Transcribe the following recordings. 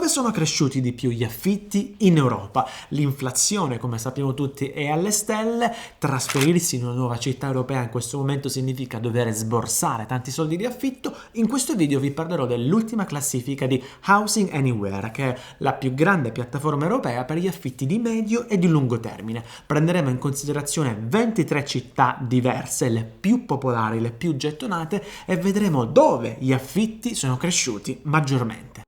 Dove sono cresciuti di più gli affitti? In Europa. L'inflazione, come sappiamo tutti, è alle stelle. Trasferirsi in una nuova città europea in questo momento significa dover sborsare tanti soldi di affitto. In questo video vi parlerò dell'ultima classifica di Housing Anywhere, che è la più grande piattaforma europea per gli affitti di medio e di lungo termine. Prenderemo in considerazione 23 città diverse, le più popolari, le più gettonate, e vedremo dove gli affitti sono cresciuti maggiormente.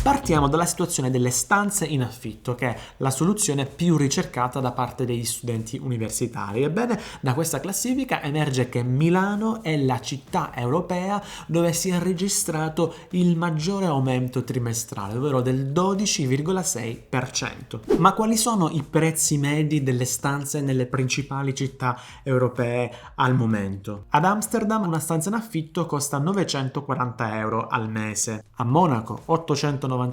Partiamo dalla situazione delle stanze in affitto, che è la soluzione più ricercata da parte degli studenti universitari. Ebbene, da questa classifica emerge che Milano è la città europea dove si è registrato il maggiore aumento trimestrale, ovvero del 12,6%. Ma quali sono i prezzi medi delle stanze nelle principali città europee al momento? Ad Amsterdam una stanza in affitto costa 940 euro al mese, a Monaco 895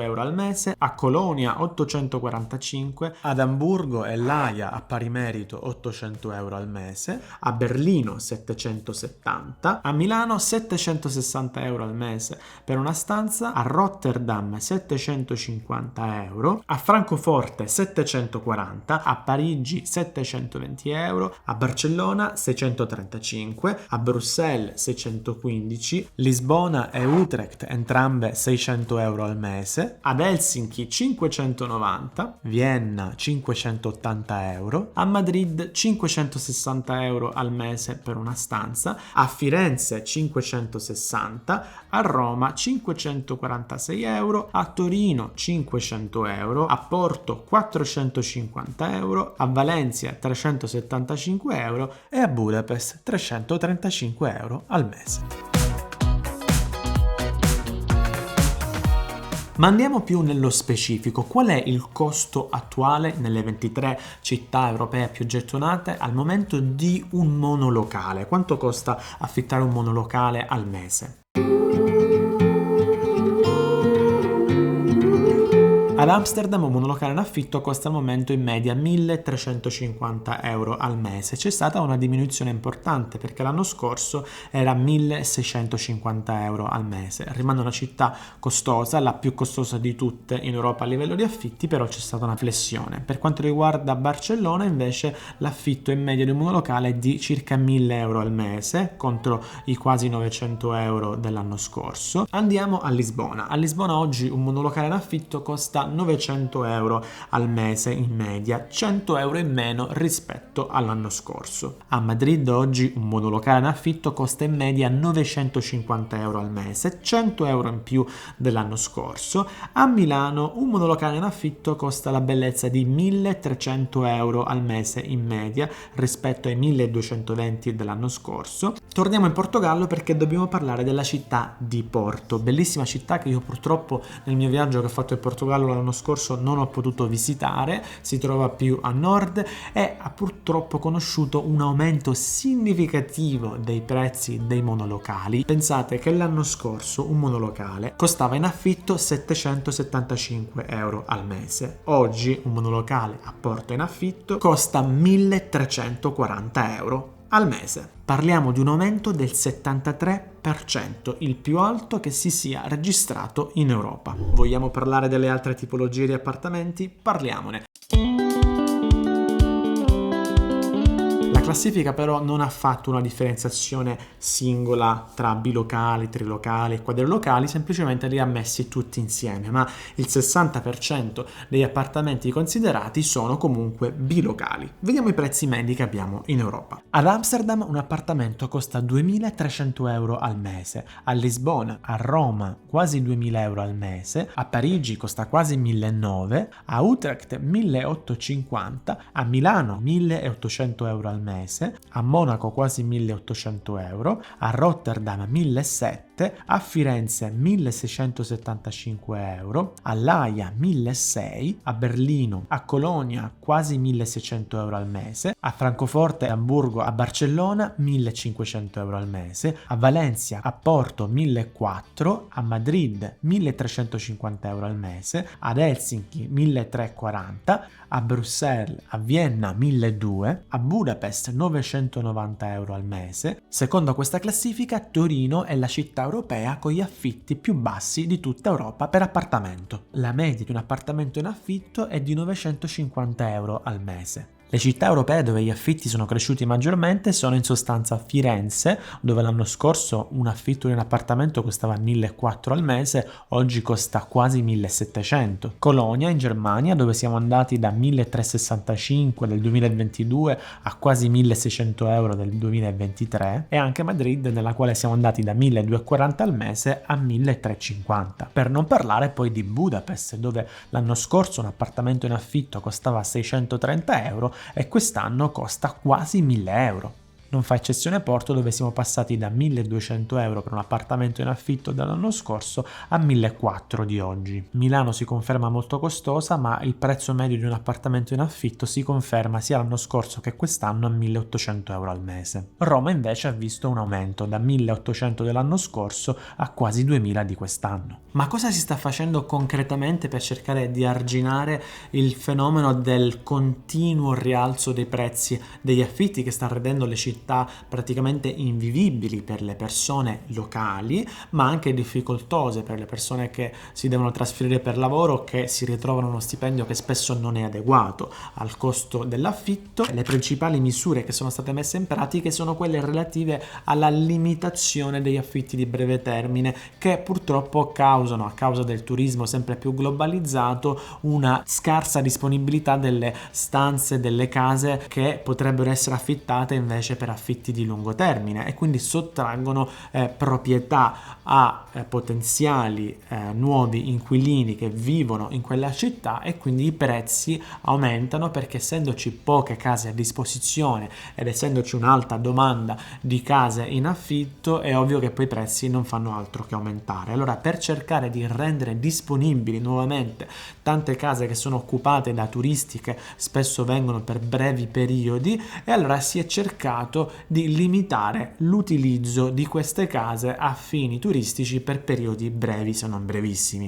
euro al mese, a Colonia 845, ad Amburgo e l'Aia a pari merito 800 euro al mese, a Berlino 770, a Milano 760 euro al mese per una stanza, a Rotterdam 750 euro, a Francoforte 740, a Parigi 720 euro, a Barcellona 635, a Bruxelles 615, Lisbona e Utrecht entrambe 600 euro al mese, ad Helsinki 590, Vienna 580 euro, a Madrid 560 euro al mese per una stanza, a Firenze 560, a Roma 546 euro, a Torino 500 euro, a Porto 450 euro, a Valencia 375 euro e a Budapest 335 euro al mese. Ma andiamo più nello specifico. Qual è il costo attuale nelle 23 città europee più gettonate al momento di un monolocale? Quanto costa affittare un monolocale al mese? Ad Amsterdam un monolocale in affitto costa al momento in media 1.350 euro al mese. C'è stata una diminuzione importante perché l'anno scorso era 1.650 euro al mese. Rimane una città costosa, la più costosa di tutte in Europa a livello di affitti, però c'è stata una flessione. Per quanto riguarda Barcellona invece l'affitto in media di un monolocale è di circa 1.000 euro al mese contro i quasi 900 euro dell'anno scorso. Andiamo a Lisbona. A Lisbona oggi un monolocale in affitto costa 900 euro al mese in media, 100 euro in meno rispetto all'anno scorso. A Madrid oggi un monolocale in affitto costa in media 950 euro al mese, 100 euro in più dell'anno scorso. A Milano un monolocale in affitto costa la bellezza di 1.300 euro al mese in media rispetto ai 1.220 dell'anno scorso. Torniamo in Portogallo perché dobbiamo parlare della città di Porto, bellissima città che io purtroppo nel mio viaggio che ho fatto in Portogallo l'anno scorso non ho potuto visitare, si trova più a nord e ha purtroppo conosciuto un aumento significativo dei prezzi dei monolocali. Pensate che l'anno scorso un monolocale costava in affitto 775 euro al mese, oggi un monolocale a Porto in affitto costa 1.340 euro al mese. Parliamo di un aumento del 73%, il più alto che si sia registrato in Europa. Vogliamo parlare delle altre tipologie di appartamenti? Parliamone. La classifica però non ha fatto una differenziazione singola tra bilocali, trilocali e quadrilocali, semplicemente li ha messi tutti insieme, ma il 60% degli appartamenti considerati sono comunque bilocali. Vediamo i prezzi medi che abbiamo in Europa. Ad Amsterdam un appartamento costa 2.300 euro al mese, a Lisbona, a Roma quasi 2.000 euro al mese, a Parigi costa quasi 1.900, a Utrecht 1.850, a Milano 1.800 euro al mese, a Monaco quasi 1.800 euro, a Rotterdam 1.700, a Firenze 1.675 euro, all'Aia 1.600, a Berlino, a Colonia quasi 1.600 euro al mese, a Francoforte, a Hamburgo, a Barcellona 1.500 euro al mese, a Valencia, a Porto 1.400, a Madrid 1.350 euro al mese, ad Helsinki 1.340, a Bruxelles, a Vienna 1.200, a Budapest 990 euro al mese. Secondo questa classifica, Torino è la città europea con gli affitti più bassi di tutta Europa per appartamento. La media di un appartamento in affitto è di 950 euro al mese. Le città europee dove gli affitti sono cresciuti maggiormente sono in sostanza Firenze, dove l'anno scorso un affitto di un appartamento costava 1.400 al mese, oggi costa quasi 1.700. Colonia in Germania, dove siamo andati da 1.365 del 2022 a quasi 1.600 euro del 2023, e anche Madrid, nella quale siamo andati da 1.240 al mese a 1.350. Per non parlare poi di Budapest, dove l'anno scorso un appartamento in affitto costava 630 euro e quest'anno costa quasi 1.000 euro. Non fa eccezione Porto, dove siamo passati da 1.200 euro per un appartamento in affitto dell'anno scorso a 1.400 di oggi. Milano si conferma molto costosa, ma il prezzo medio di un appartamento in affitto si conferma sia l'anno scorso che quest'anno a 1.800 euro al mese. Roma invece ha visto un aumento da 1.800 dell'anno scorso a quasi 2.000 di quest'anno. Ma cosa si sta facendo concretamente per cercare di arginare il fenomeno del continuo rialzo dei prezzi degli affitti che sta rendendo le città praticamente invivibili per le persone locali, ma anche difficoltose per le persone che si devono trasferire per lavoro, che si ritrovano uno stipendio che spesso non è adeguato al costo dell'affitto? Le principali misure che sono state messe in pratica sono quelle relative alla limitazione degli affitti di breve termine, che purtroppo causano, a causa del turismo sempre più globalizzato, una scarsa disponibilità delle stanze, delle case che potrebbero essere affittate invece per affitti di lungo termine, e quindi sottraggono proprietà a potenziali nuovi inquilini che vivono in quella città, e quindi i prezzi aumentano, perché essendoci poche case a disposizione ed essendoci un'alta domanda di case in affitto, è ovvio che poi i prezzi non fanno altro che aumentare. Allora, per cercare di rendere disponibili nuovamente tante case che sono occupate da turisti che spesso vengono per brevi periodi, e allora si è cercato di limitare l'utilizzo di queste case a fini turistici per periodi brevi, se non brevissimi.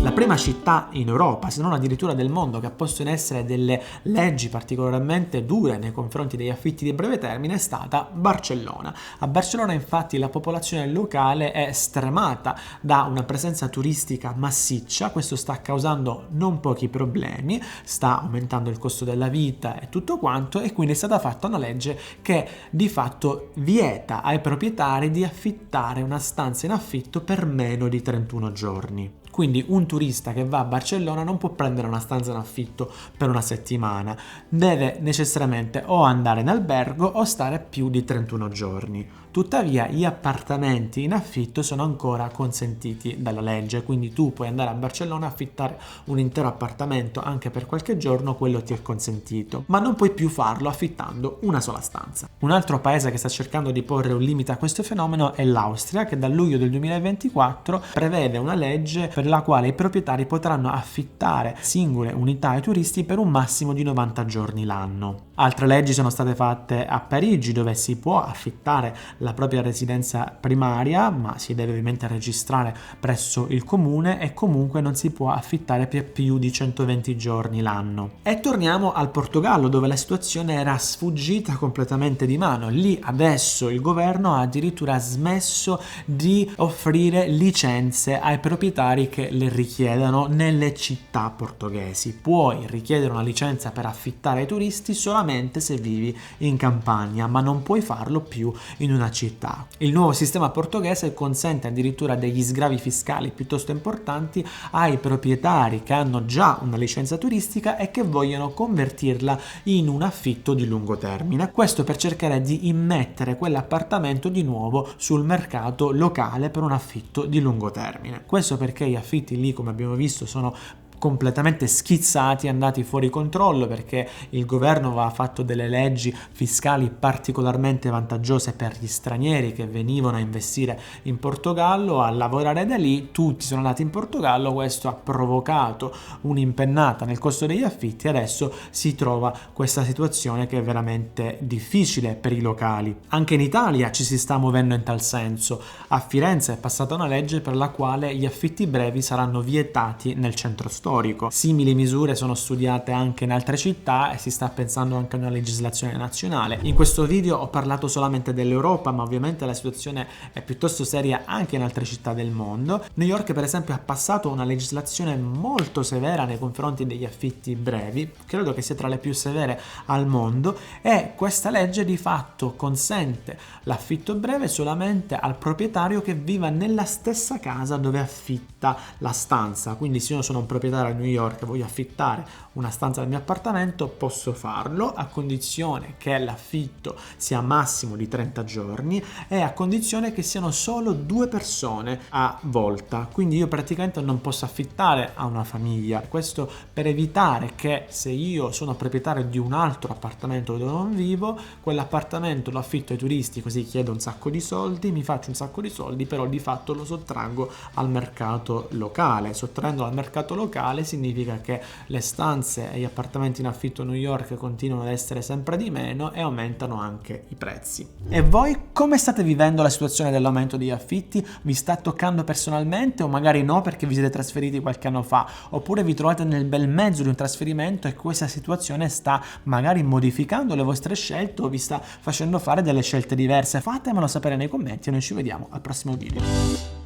La prima città in Europa, se non addirittura del mondo, che ha posto in essere delle leggi particolarmente dure nei confronti degli affitti di breve termine è stata Barcellona. A Barcellona infatti la popolazione locale è stremata da una presenza turistica massiccia. Questo sta causando non pochi problemi, sta aumentando il costo della vita e tutto quanto, e quindi è stata fatta una legge che di fatto vieta ai proprietari di affittare una stanza in affitto per meno di 31 giorni. Quindi un turista che va a Barcellona non può prendere una stanza in affitto per una settimana, deve necessariamente o andare in albergo o stare più di 31 giorni. Tuttavia gli appartamenti in affitto sono ancora consentiti dalla legge, quindi tu puoi andare a Barcellona a affittare un intero appartamento anche per qualche giorno, quello ti è consentito, ma non puoi più farlo affittando una sola stanza. Un altro paese che sta cercando di porre un limite a questo fenomeno è l'Austria, che dal luglio del 2024 prevede una legge per la quale i proprietari potranno affittare singole unità ai turisti per un massimo di 90 giorni l'anno. Altre leggi sono state fatte a Parigi, dove si può affittare la propria residenza primaria, ma si deve ovviamente registrare presso il comune, e comunque non si può affittare per più di 120 giorni l'anno. E torniamo al Portogallo, dove la situazione era sfuggita completamente di mano. Lì adesso il governo ha addirittura smesso di offrire licenze ai proprietari che le richiedano nelle città portoghesi. Puoi richiedere una licenza per affittare ai turisti solamente se vivi in campagna, ma non puoi farlo più in una città. Il nuovo sistema portoghese consente addirittura degli sgravi fiscali piuttosto importanti ai proprietari che hanno già una licenza turistica e che vogliono convertirla in un affitto di lungo termine. Questo per cercare di immettere quell'appartamento di nuovo sul mercato locale per un affitto di lungo termine. Questo perché gli affitti lì, come abbiamo visto, sono completamente schizzati, andati fuori controllo, perché il governo aveva fatto delle leggi fiscali particolarmente vantaggiose per gli stranieri che venivano a investire in Portogallo, a lavorare da lì. Tutti sono andati in Portogallo, questo ha provocato un'impennata nel costo degli affitti e adesso si trova questa situazione che è veramente difficile per i locali. Anche in Italia ci si sta muovendo in tal senso. A Firenze è passata una legge per la quale gli affitti brevi saranno vietati nel centro storico. Simili misure sono studiate anche in altre città e si sta pensando anche a una legislazione nazionale. In questo video ho parlato solamente dell'Europa, ma ovviamente la situazione è piuttosto seria anche in altre città del mondo. New York, per esempio, ha passato una legislazione molto severa nei confronti degli affitti brevi, credo che sia tra le più severe al mondo, e questa legge di fatto consente l'affitto breve solamente al proprietario che viva nella stessa casa dove affitta la stanza. Quindi se io sono un proprietario a New York e voglio affittare una stanza del mio appartamento, posso farlo a condizione che l'affitto sia massimo di 30 giorni e a condizione che siano solo 2 persone a volta. Quindi io praticamente non posso affittare a una famiglia. Questo per evitare che, se io sono proprietario di un altro appartamento dove non vivo, quell'appartamento lo affitto ai turisti, così chiedo un sacco di soldi, mi faccio un sacco di soldi, però di fatto lo sottraggo al mercato locale. Sottraendo al mercato locale significa che le stanze e gli appartamenti in affitto a New York continuano ad essere sempre di meno e aumentano anche i prezzi. E voi come state vivendo la situazione dell'aumento degli affitti? Vi sta toccando personalmente o magari no perché vi siete trasferiti qualche anno fa, oppure vi trovate nel bel mezzo di un trasferimento e questa situazione sta magari modificando le vostre scelte o vi sta facendo fare delle scelte diverse? Fatemelo sapere nei commenti e noi ci vediamo al prossimo video.